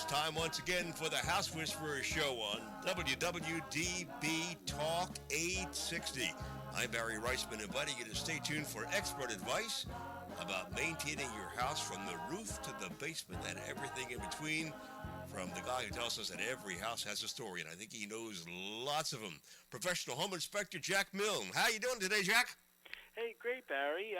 time once again for the House Whisperer Show on WWDB Talk 860. I'm Barry Reisman, inviting you to stay tuned for expert advice about maintaining your house from the roof to the basement and everything in between, from the guy who tells us that every house has a story, and I think he knows lots of them. Professional home inspector Jack Milne. How you doing today, Jack? Hey, great, Barry.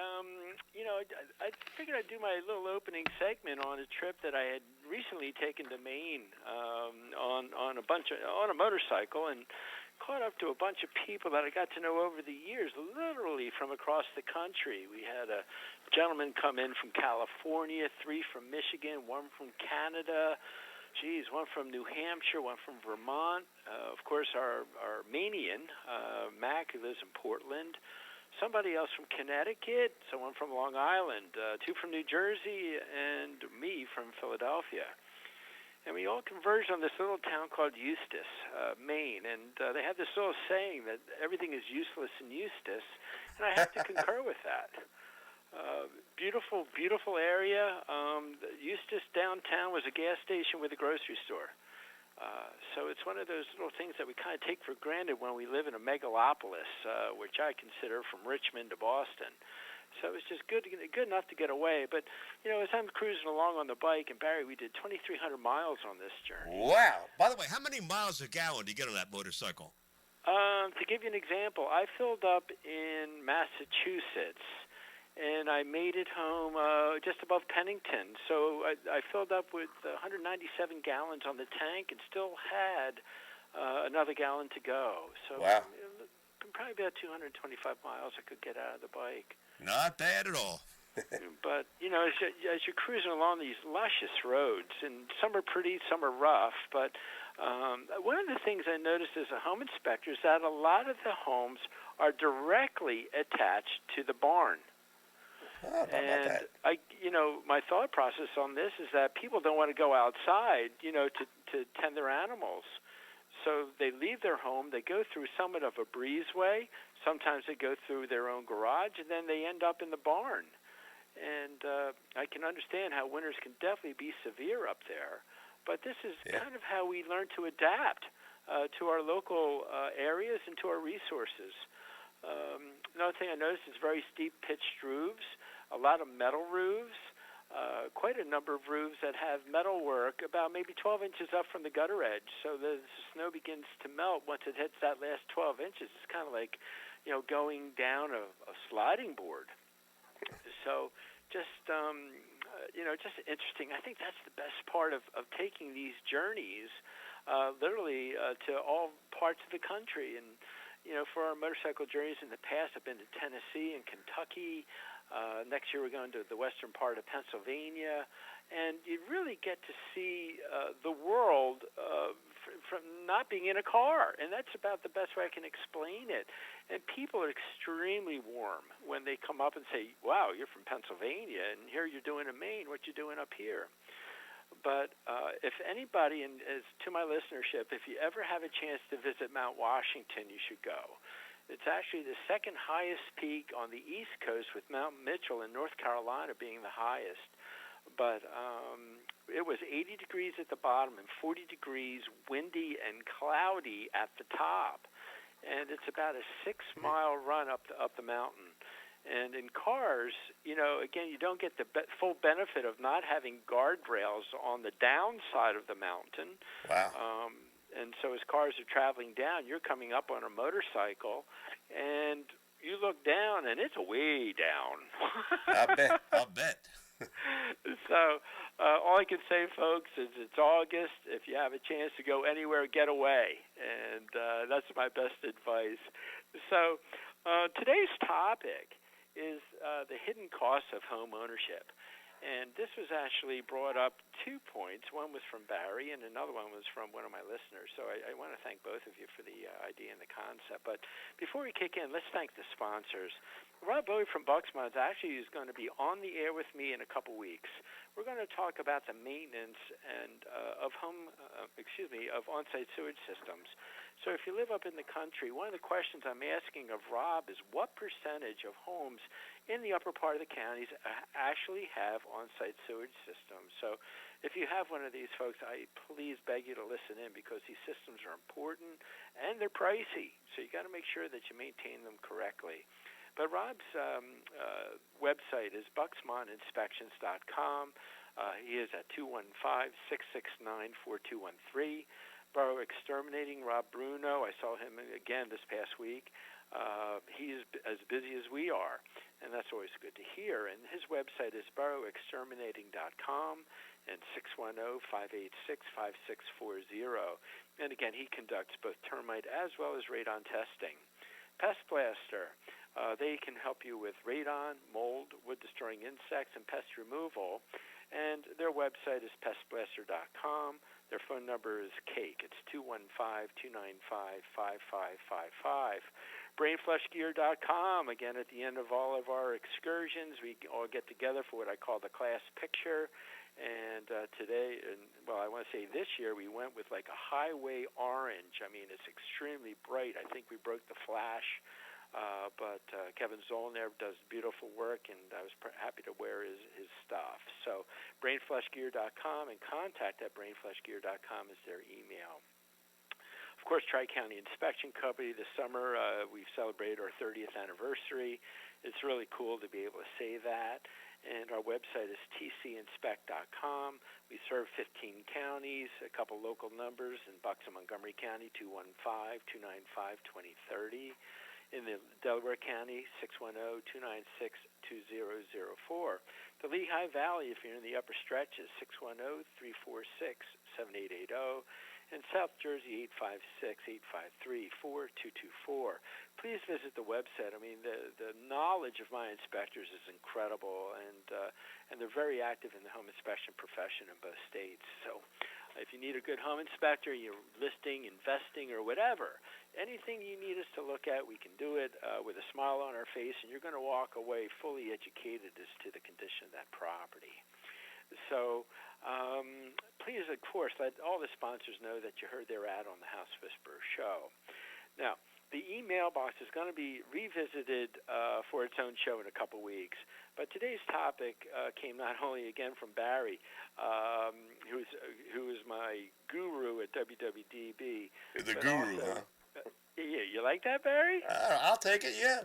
I figured I'd do my little opening segment on a trip that I had recently taken to Maine on a motorcycle, and caught up to a bunch of people that I got to know over the years, literally from across the country. We had a gentleman come in from California, 3 from Michigan, 1 from Canada, one from New Hampshire, 1 from Vermont. Of course, our Manian, Mac, who lives in Portland. Somebody else from Connecticut, someone from Long Island, 2 from New Jersey, and me from Philadelphia. And we all converged on this little town called Eustis, Maine. And they have this little saying that everything is useless in Eustis, and I have to concur with that. Beautiful, beautiful area. Eustis downtown was a gas station with a grocery store. So it's one of those little things that we kind of take for granted when we live in a megalopolis, which I consider from Richmond to Boston. So it was just good enough to get away. But, as I'm cruising along on the bike, and Barry, we did 2,300 miles on this journey. Wow. By the way, how many miles a gallon do you get on that motorcycle? To give you an example, I filled up in Massachusetts, and I made it home just above Pennington. So I filled up with 197 gallons on the tank and still had another gallon to go. So wow. Probably about 225 miles I could get out of the bike. Not bad at all. But, as you're cruising along these luscious roads, and some are pretty, some are rough, but one of the things I noticed as a home inspector is that a lot of the homes are directly attached to the barn. And my thought process on this is that people don't want to go outside, to tend their animals. So they leave their home, they go through somewhat of a breezeway, sometimes they go through their own garage, and then they end up in the barn. And I can understand how winters can definitely be severe up there, but this is kind of how we learn to adapt to our local areas and to our resources. Another thing I noticed is very steep pitched roofs, a lot of metal roofs, quite a number of roofs that have metal work about maybe 12 inches up from the gutter edge. So the snow begins to melt once it hits that last 12 inches. It's kind of like, going down a sliding board. So just interesting. I think that's the best part of taking these journeys, literally to all parts of the country. And, for our motorcycle journeys in the past, I've been to Tennessee and Kentucky. Next year we're going to the western part of Pennsylvania. And you really get to see the world from not being in a car. And that's about the best way I can explain it. And people are extremely warm when they come up and say, wow, you're from Pennsylvania, and here you're doing in Maine, what you doing up here? But if anybody, and as to my listenership, if you ever have a chance to visit Mount Washington, you should go. It's actually the second highest peak on the East Coast, with Mount Mitchell in North Carolina being the highest. But it was 80 degrees at the bottom and 40 degrees windy and cloudy at the top. And it's about a 6-mile run up the mountain. And in cars, again, you don't get the full benefit of not having guardrails on the downside of the mountain. Wow. And so as cars are traveling down, you're coming up on a motorcycle, and you look down, and it's way down. I'll bet. So all I can say, folks, is it's August. If you have a chance to go anywhere, get away. And that's my best advice. So today's topic is the hidden costs of home ownership. And this was actually brought up 2 points. One was from Barry, and another one was from one of my listeners. So I want to thank both of you for the idea and the concept. But before we kick in, let's thank the sponsors. Rob Bowie from Bucksmans actually is going to be on the air with me in a couple weeks. We're going to talk about the maintenance and of on-site sewage systems. So So if you live up in the country, one of the questions I'm asking of Rob is what percentage of homes in the upper part of the counties actually have on-site sewage systems. So if you have one of these folks, I please beg you to listen in because these systems are important and they're pricey. So you got to make sure that you maintain them correctly. But Rob's website is buxmoninspections.com. He is at 215-669-4213. Borough Exterminating, Rob Bruno. I saw him again this past week. He's as busy as we are, and that's always good to hear. And his website is boroughexterminating.com and 610-586-5640. And again, he conducts both termite as well as radon testing. Pest Blaster. They can help you with radon, mold, wood-destroying insects, and pest removal. And their website is pestblaster.com. Their phone number is CAKE. It's 215-295-5555. Brainflushgear.com. Again, at the end of all of our excursions, we all get together for what I call the class picture. And today, I want to say this year, we went with like a highway orange. I mean, it's extremely bright. I think we broke the flash. But Kevin Zollner does beautiful work, and I was happy to wear his stuff. So brainflushgear.com and contact at brainflushgear.com is their email. Of course, Tri-County Inspection Company. This summer, we've celebrated our 30th anniversary. It's really cool to be able to say that. And our website is tcinspect.com. We serve 15 counties, a couple local numbers in Bucks and Montgomery County, 215-295-2030. In the Delaware County, 610-296-2004. The Lehigh Valley, if you're in the upper stretches, 610-346-7880. And South Jersey, 856-853-4224. Please visit the website. I mean, the knowledge of my inspectors is incredible, and they're very active in the home inspection profession in both states. So if you need a good home inspector, you're listing, investing, or whatever, anything you need us to look at, we can do it with a smile on our face, and you're going to walk away fully educated as to the condition of that property. So please, of course, let all the sponsors know that you heard their ad on the House Whisperer show. Now, the email box is going to be revisited for its own show in a couple weeks. But today's topic came not only again from Barry, who is my guru at WWDB. The guru, also, huh? Yeah, you like that, Barry? I'll take it. Yeah.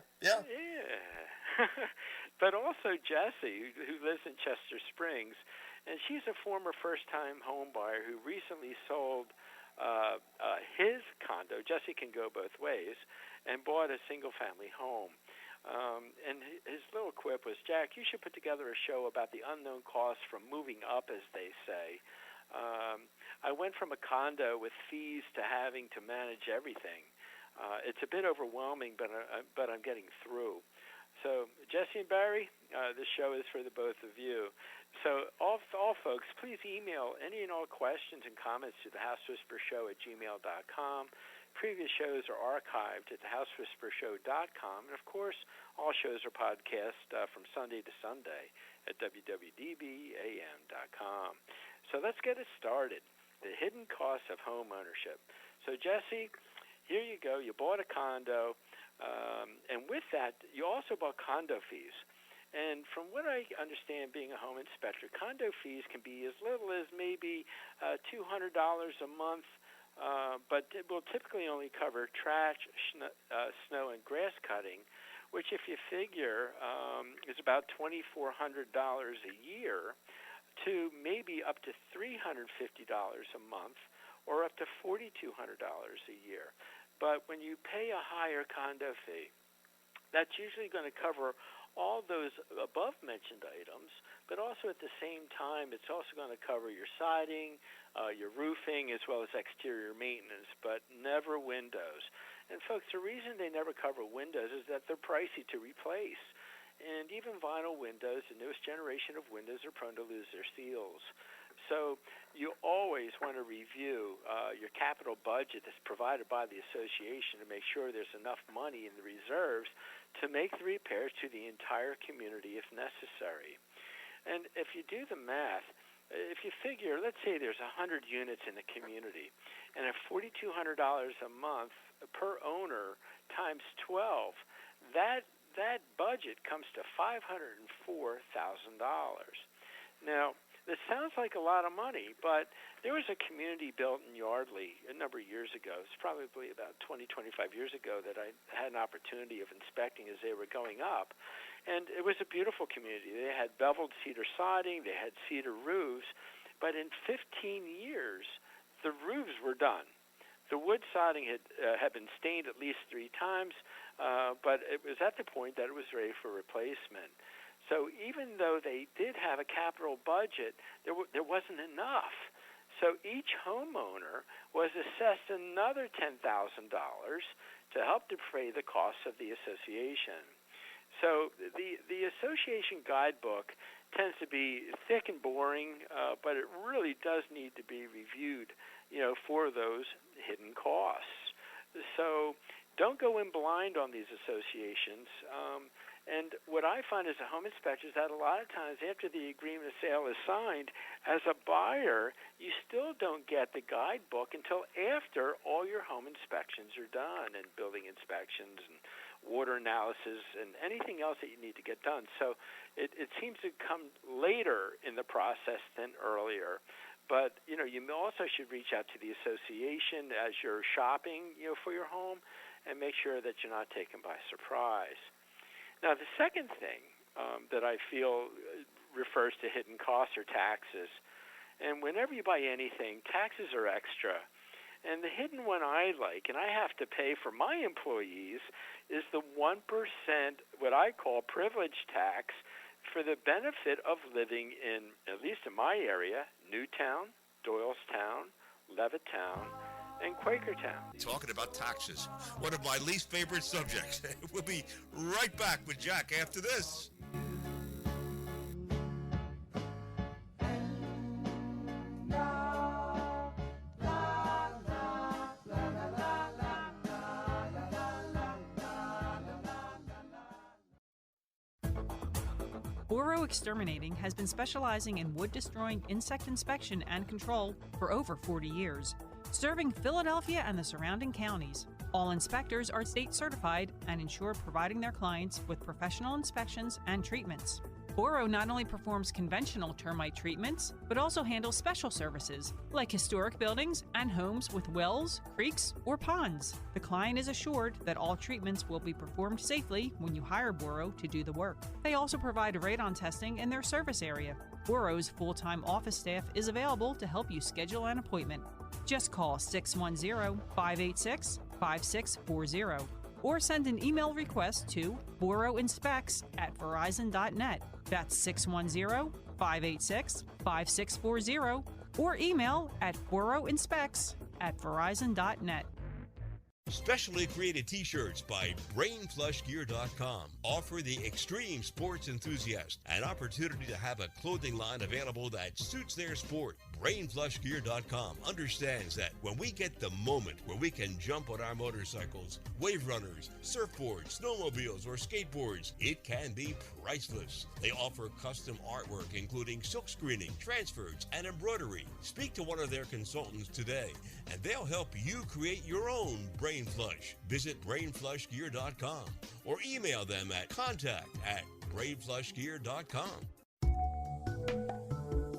But also Jessie, who lives in Chester Springs, and she's a former first-time home buyer who recently sold his condo. Jessie can go both ways, and bought a single-family home. And his little quip was, Jack, you should put together a show about the unknown costs from moving up, as they say. I went from a condo with fees to having to manage everything. It's a bit overwhelming, but I'm getting through. So, Jessie and Barry, this show is for the both of you. So, all folks, please email any and all questions and comments to thehousewhispershow@gmail.com. Previous shows are archived at thehousewhispershow.com. And, of course, all shows are podcast from Sunday to Sunday at www.dbam.com. So let's get it started. The hidden costs of home ownership. So, Jessie, here you go. You bought a condo. And with that, you also bought condo fees. And from what I understand, being a home inspector, condo fees can be as little as maybe $200 a month, but it will typically only cover trash, snow, and grass cutting, which if you figure is about $2,400 a year to maybe up to $350 a month or up to $4,200 a year. But when you pay a higher condo fee, that's usually going to cover all those above-mentioned items, but also at the same time, it's also going to cover your siding, your roofing, as well as exterior maintenance, but never windows. And, folks, the reason they never cover windows is that they're pricey to replace. And even vinyl windows, the newest generation of windows, are prone to lose their seals. So you always want to review your capital budget that's provided by the association to make sure there's enough money in the reserves to make the repairs to the entire community if necessary. And if you do the math, if you figure, let's say there's 100 units in the community, and at $4,200 a month per owner times 12, that budget comes to $504,000. Now, this sounds like a lot of money, but there was a community built in Yardley a number of years ago. It's probably about 20, 25 years ago that I had an opportunity of inspecting as they were going up. And it was a beautiful community. They had beveled cedar siding. They had cedar roofs. But in 15 years, the roofs were done. The wood siding had been stained at least 3 times, but it was at the point that it was ready for replacement. So even though they did have a capital budget, there wasn't enough. So each homeowner was assessed another $10,000 to help defray the costs of the association. So the association guidebook tends to be thick and boring, but it really does need to be reviewed, for those hidden costs. So don't go in blind on these associations. And what I find as a home inspector is that a lot of times after the agreement of sale is signed, as a buyer, you still don't get the guidebook until after all your home inspections are done, and building inspections and water analysis and anything else that you need to get done. So it seems to come later in the process than earlier. But, you also should reach out to the association as you're shopping, for your home, and make sure that you're not taken by surprise. Now, the second thing that I feel refers to hidden costs or taxes. And whenever you buy anything, taxes are extra. And the hidden one I like, and I have to pay for my employees, is the 1%, what I call privilege tax, for the benefit of living in, at least in my area, Newtown, Doylestown, Levittown, and Quakertown. Talking about taxes, one of my least favorite subjects. We'll be right back with Jack after this. Boro Exterminating has been specializing in wood-destroying insect inspection and control for over 40 years, serving Philadelphia and the surrounding counties. All inspectors are state certified and ensure providing their clients with professional inspections and treatments. Boro not only performs conventional termite treatments, but also handles special services like historic buildings and homes with wells, creeks, or ponds. The client is assured that all treatments will be performed safely when you hire Boro to do the work. They also provide radon testing in their service area. Boro's full-time office staff is available to help you schedule an appointment. Just call 610-586-5640 or send an email request to boroinspects@verizon.net. That's 610-586-5640 or email at boroinspects@verizon.net. Specially created t-shirts by BrainFlushGear.com offer the extreme sports enthusiast an opportunity to have a clothing line available that suits their sport. BrainFlushGear.com understands that when we get the moment where we can jump on our motorcycles, wave runners, surfboards, snowmobiles, or skateboards, it can be priceless. They offer custom artwork including silk screening, transfers, and embroidery. Speak to one of their consultants today and they'll help you create your own Brain Flush. Visit BrainFlushGear.com or email them at contact@BrainFlushGear.com.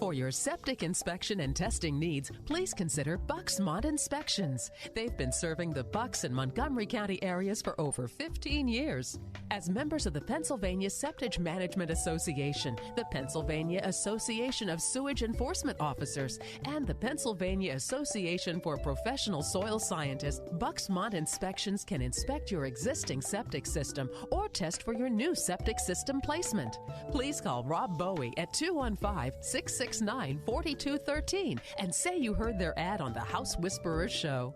For your septic inspection and testing needs, please consider Bucksmont Inspections. They've been serving the Bucks and Montgomery County areas for over 15 years. As members of the Pennsylvania Septic Management Association, the Pennsylvania Association of Sewage Enforcement Officers, and the Pennsylvania Association for Professional Soil Scientists, Bucksmont Inspections can inspect your existing septic system or test for your new septic system placement. Please call Rob Bowie at 215-669-4213 and say you heard their ad on the House Whisperers show.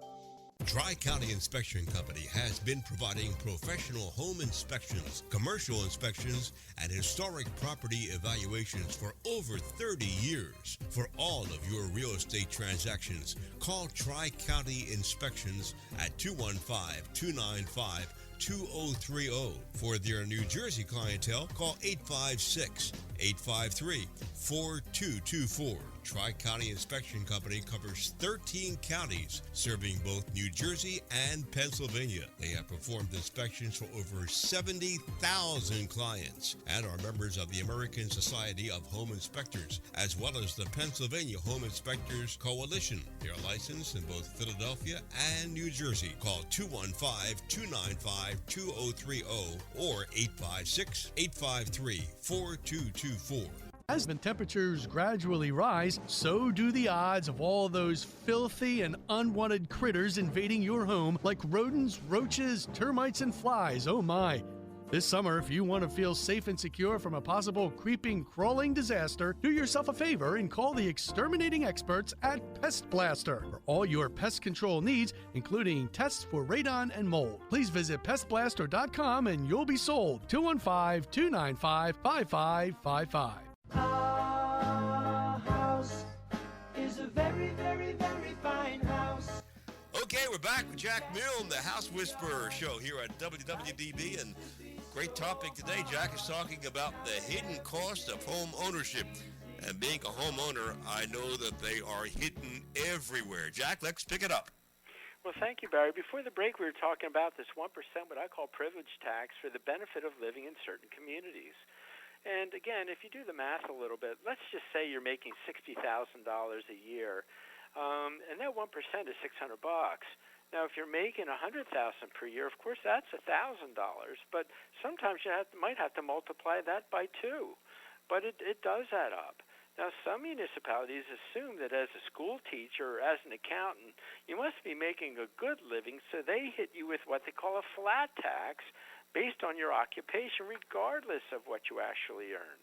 Tri-County Inspection Company has been providing professional home inspections, commercial inspections, and historic property evaluations for over 30 years. For all of your real estate transactions, call Tri-County Inspections at 215-295 856-853-2030. For their New Jersey clientele, call 856-853-4224. Tri-County Inspection Company covers 13 counties, serving both New Jersey and Pennsylvania. They have performed inspections for over 70,000 clients and are members of the American Society of Home Inspectors, as well as the Pennsylvania Home Inspectors Coalition. They are licensed in both Philadelphia and New Jersey. Call 215-295-2030 or 856-853-4224. As the temperatures gradually rise, so do the odds of all those filthy and unwanted critters invading your home, like rodents, roaches, termites, and flies. Oh my! This summer, if you want to feel safe and secure from a possible creeping, crawling disaster, do yourself a favor and call the exterminating experts at Pest Blaster for all your pest control needs, including tests for radon and mold. Please visit pestblaster.com and you'll be sold. 215-295-5555. Our house is a very, very, very fine house. Okay, we're back with Jack Milne, the House Whisperer show here at WWDB, and great topic today. Jack is talking about the hidden cost of home ownership. And being a homeowner, I know that they are hidden everywhere. Jack, let's pick it up. Well, thank you, Barry. Before the break, we were talking about this 1%, what I call privilege tax, for the benefit of living in certain communities. And again, if you do the math a little bit, let's just say you're making $60,000 a year, and that 1% is $600. Now, if you're making $100,000 per year, of course that's $1,000. But sometimes you might have to multiply that by 2. But it does add up. Now, some municipalities assume that as a school teacher or as an accountant, you must be making a good living, so they hit you with what they call a flat tax, based on your occupation, regardless of what you actually earn.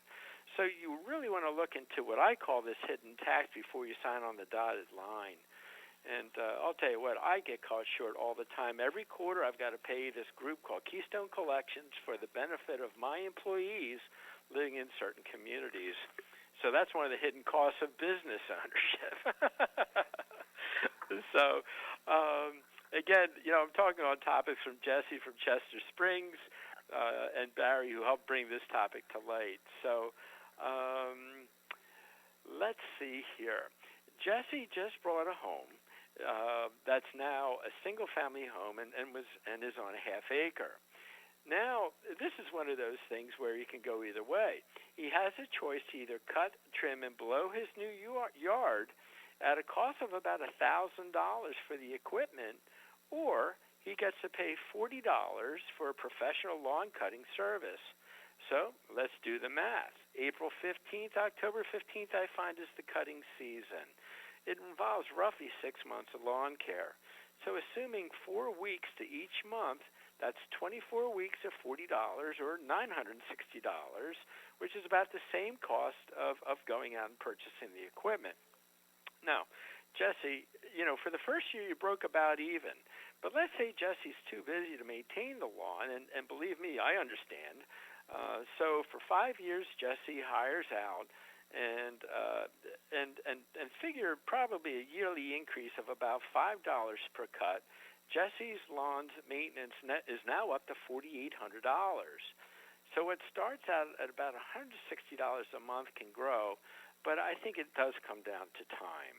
So you really want to look into what I call this hidden tax before you sign on the dotted line. And I'll tell you what, I get caught short all the time. Every quarter I've got to pay this group called Keystone Collections for the benefit of my employees living in certain communities. So that's one of the hidden costs of business ownership. So, again, I'm talking on topics from Jesse from Chester Springs and Barry, who helped bring this topic to light. So let's see here. Jesse just brought a home that's now a single-family home and is on a half acre. Now, this is one of those things where you can go either way. He has a choice to either cut, trim, and blow his new yard at a cost of about $1,000 for the equipment, or he gets to pay $40 for a professional lawn cutting service. So let's do the math. April 15th, October 15th, I find, is the cutting season. It involves roughly 6 months of lawn care. So assuming 4 weeks to each month, that's 24 weeks of $40 or $960, which is about the same cost of going out and purchasing the equipment. Now, Jesse, for the first year you broke about even. But let's say Jesse's too busy to maintain the lawn, and believe me, I understand. So for 5 years, Jesse hires out and figure probably a yearly increase of about $5 per cut. Jesse's lawn's maintenance net is now up to $4,800. So it starts out at about $160 a month, can grow, but I think it does come down to time.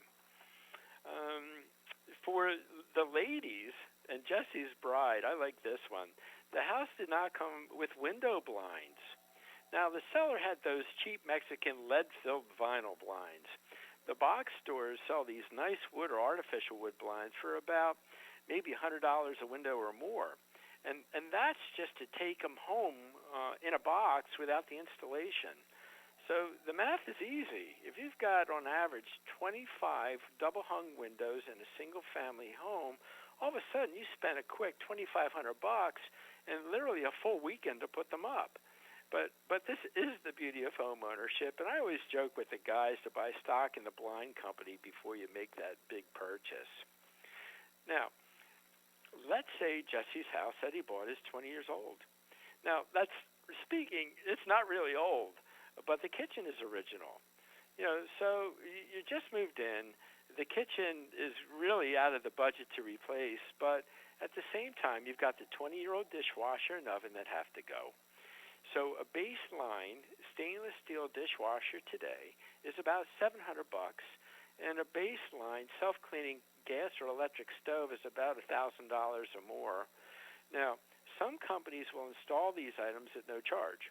For the ladies and Jesse's bride, I like this one. The house did not come with window blinds. Now, the seller had those cheap Mexican lead-filled vinyl blinds. The box stores sell these nice wood or artificial wood blinds for about maybe $100 a window or more. And that's just to take them home in a box without the installation. So the math is easy. If you've got, on average, 25 double-hung windows in a single-family home, all of a sudden you spend a quick $2,500 and literally a full weekend to put them up. But this is the beauty of home ownership, and I always joke with the guys to buy stock in the blind company before you make that big purchase. Now, let's say Jesse's house that he bought is 20 years old. Now, it's not really old, but the kitchen is original. So you just moved in. the kitchen is really out of the budget to replace, but at the same time, you've got the 20-year-old dishwasher and oven that have to go. So a baseline stainless steel dishwasher today is about $700, and a baseline self-cleaning gas or electric stove is about $1,000 or more. Now, some companies will install these items at no charge,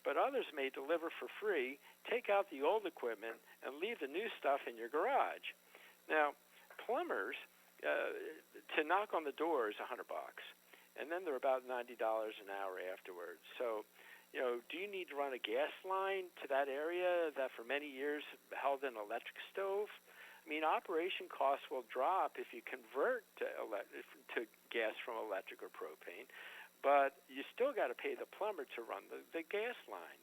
but others may deliver for free, take out the old equipment, and leave the new stuff in your garage. Now, plumbers, to knock on the door is $100, and then they're about $90 an hour afterwards. So, do you need to run a gas line to that area that for many years held an electric stove? I mean, operation costs will drop if you convert to gas from electric or propane, but you still got to pay the plumber to run the gas line.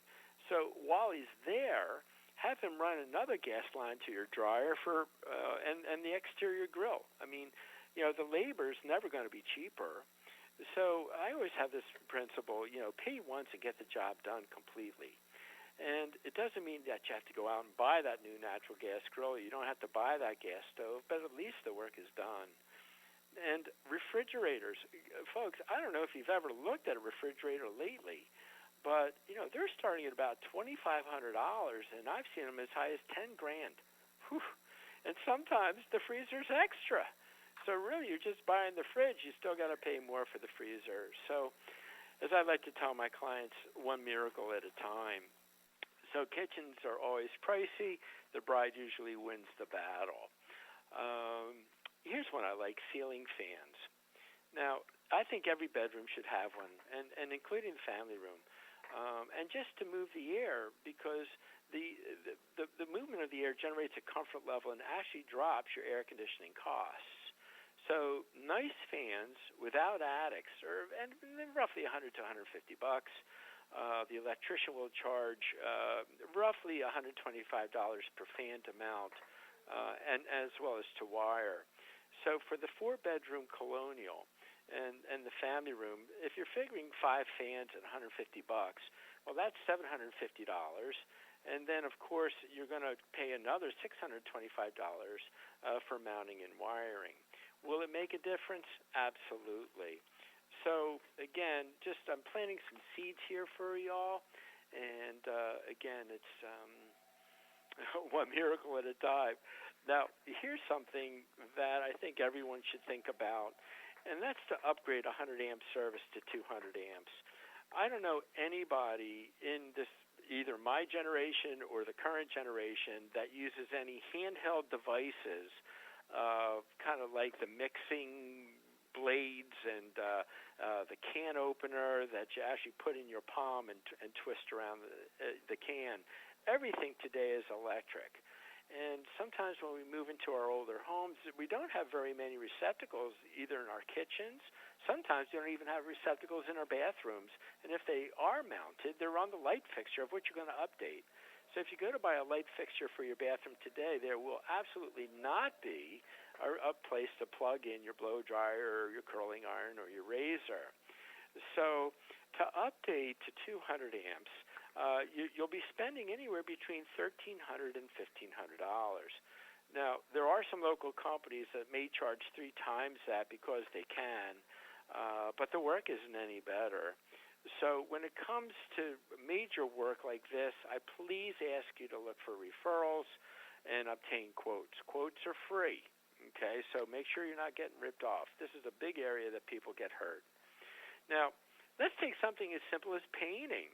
So while he's there, have him run another gas line to your dryer and the exterior grill. I mean, the labor's never going to be cheaper. So I always have this principle, pay once and get the job done completely. And it doesn't mean that you have to go out and buy that new natural gas grill. You don't have to buy that gas stove, but at least the work is done. And refrigerators, folks, I don't know if you've ever looked at a refrigerator lately, but they're starting at about $2,500, and I've seen them as high as $10,000. Whew. And sometimes the freezer's extra. So really, you're just buying the fridge. You still got to pay more for the freezer. So, as I like to tell my clients, one miracle at a time. So kitchens are always pricey. The bride usually wins the battle. Here's one I like: ceiling fans. Now, I think every bedroom should have one, and including the family room. And just to move the air, because the movement of the air generates a comfort level and actually drops your air conditioning costs. So nice fans without attics are and roughly $100 to $150. The electrician will charge roughly $125 per fan to mount, and as well as to wire. So for the 4-bedroom colonial and the family room, if you're figuring 5 fans at $150, well, that's $750. And then, of course, you're going to pay another $625 for mounting and wiring. Will it make a difference? Absolutely. So, again, I'm planting some seeds here for y'all. And, again, it's one miracle at a time. Now, here's something that I think everyone should think about, and that's to upgrade 100 amp service to 200 amps. I don't know anybody in this, either my generation or the current generation, that uses any handheld devices, kind of like the mixing blades and the can opener that you actually put in your palm and twist around the can. Everything today is electric. And sometimes when we move into our older homes, we don't have very many receptacles either in our kitchens. Sometimes we don't even have receptacles in our bathrooms. And if they are mounted, they're on the light fixture of which you're going to update. So if you go to buy a light fixture for your bathroom today, there will absolutely not be a place to plug in your blow dryer or your curling iron or your razor. So to update to 200 amps, you'll be spending anywhere between $1,300 and $1,500. Now, there are some local companies that may charge 3 times that because they can, but the work isn't any better. So when it comes to major work like this, I please ask you to look for referrals and obtain quotes. Quotes are free, okay? So make sure you're not getting ripped off. This is a big area that people get hurt. Now, let's take something as simple as painting.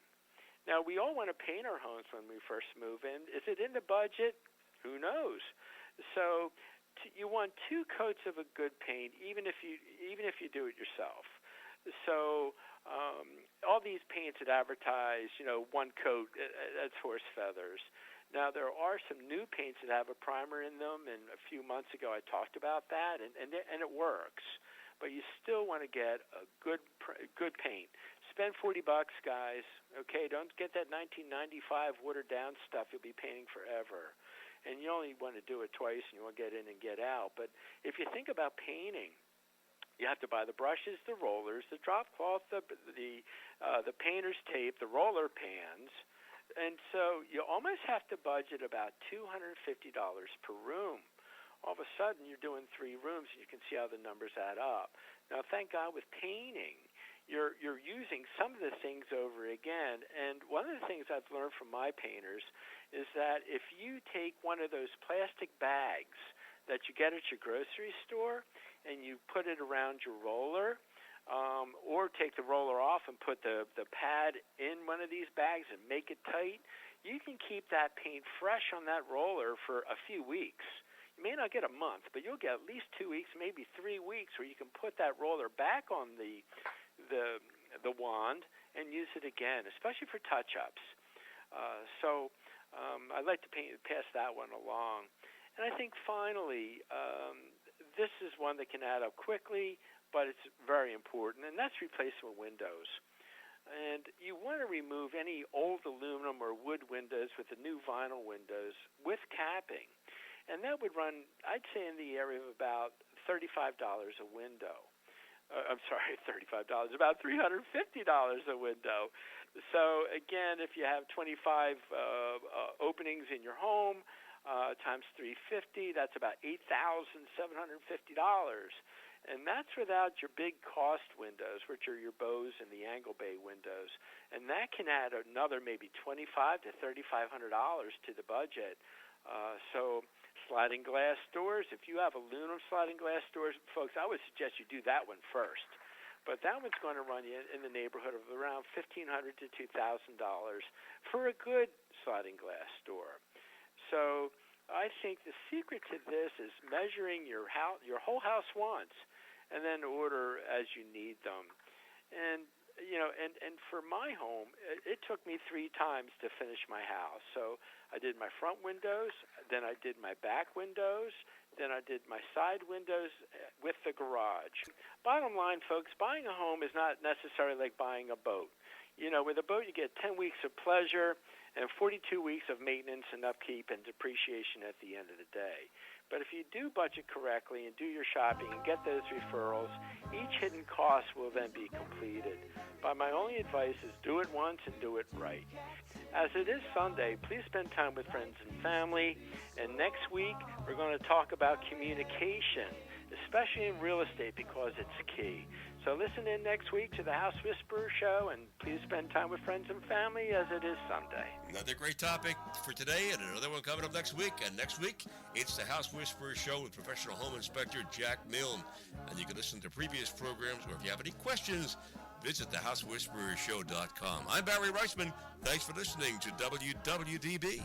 Now, we all want to paint our homes when we first move in. Is it in the budget? Who knows? So you want 2 coats of a good paint, even if you do it yourself. So all these paints that advertise, 1 coat, that's horse feathers. Now, there are some new paints that have a primer in them, and a few months ago I talked about that, and it works. But you still want to get a good paint. Spend $40, guys. Okay, don't get that 1995 watered down stuff. You'll be painting forever, and you only want to do it twice, and you won't get in and get out. But if you think about painting, you have to buy the brushes, the rollers, the drop cloth, the painter's tape, the roller pans, and so you almost have to budget about $250 per room. all of a sudden you're doing 3 rooms, and you can see how the numbers add up. Now, thank God with painting, you're using some of the things over again. And one of the things I've learned from my painters is that if you take one of those plastic bags that you get at your grocery store and you put it around your roller, or take the roller off and put the pad in one of these bags and make it tight, you can keep that paint fresh on that roller for a few weeks. You may not get a month, but you'll get at least 2 weeks, maybe 3 weeks, where you can put that roller back on the wand and use it again, especially for touch-ups. So I'd like to pass that one along. And I think finally, this is one that can add up quickly, but it's very important, and that's replacement windows. And you want to remove any old aluminum or wood windows with the new vinyl windows with capping. And that would run, I'd say, in the area of about $35 a window. I'm sorry, $35, about $350 a window. So, again, if you have 25 openings in your home, times 350, that's about $8,750. And that's without your big cost windows, which are your bows and the angle bay windows. And that can add another maybe $2,500 to $3,500 to the budget. So sliding glass doors, if you have aluminum sliding glass doors, folks, I would suggest you do that one first. But that one's going to run you in the neighborhood of around $1,500 to $2,000 for a good sliding glass door. So I think the secret to this is measuring your whole house once, and then order as you need them. And and for my home, it took me 3 times to finish my house. So I did my front windows, then I did my back windows, then I did my side windows with the garage. Bottom line, folks, buying a home is not necessarily like buying a boat. With a boat, you get 10 weeks of pleasure and 42 weeks of maintenance and upkeep and depreciation at the end of the day. But if you do budget correctly and do your shopping and get those referrals, each hidden cost will then be completed. But my only advice is do it once and do it right. As it is Sunday, please spend time with friends and family. And next week, we're going to talk about communication, especially in real estate, because it's key. So listen in next week to the House Whisperer Show, and please spend time with friends and family as it is Sunday. Another great topic for today, and another one coming up next week. And next week, it's the House Whisperer Show with Professional Home Inspector Jack Milne. And you can listen to previous programs, or if you have any questions, visit thehousewhisperershow.com. I'm Barry Reisman. Thanks for listening to WWDB.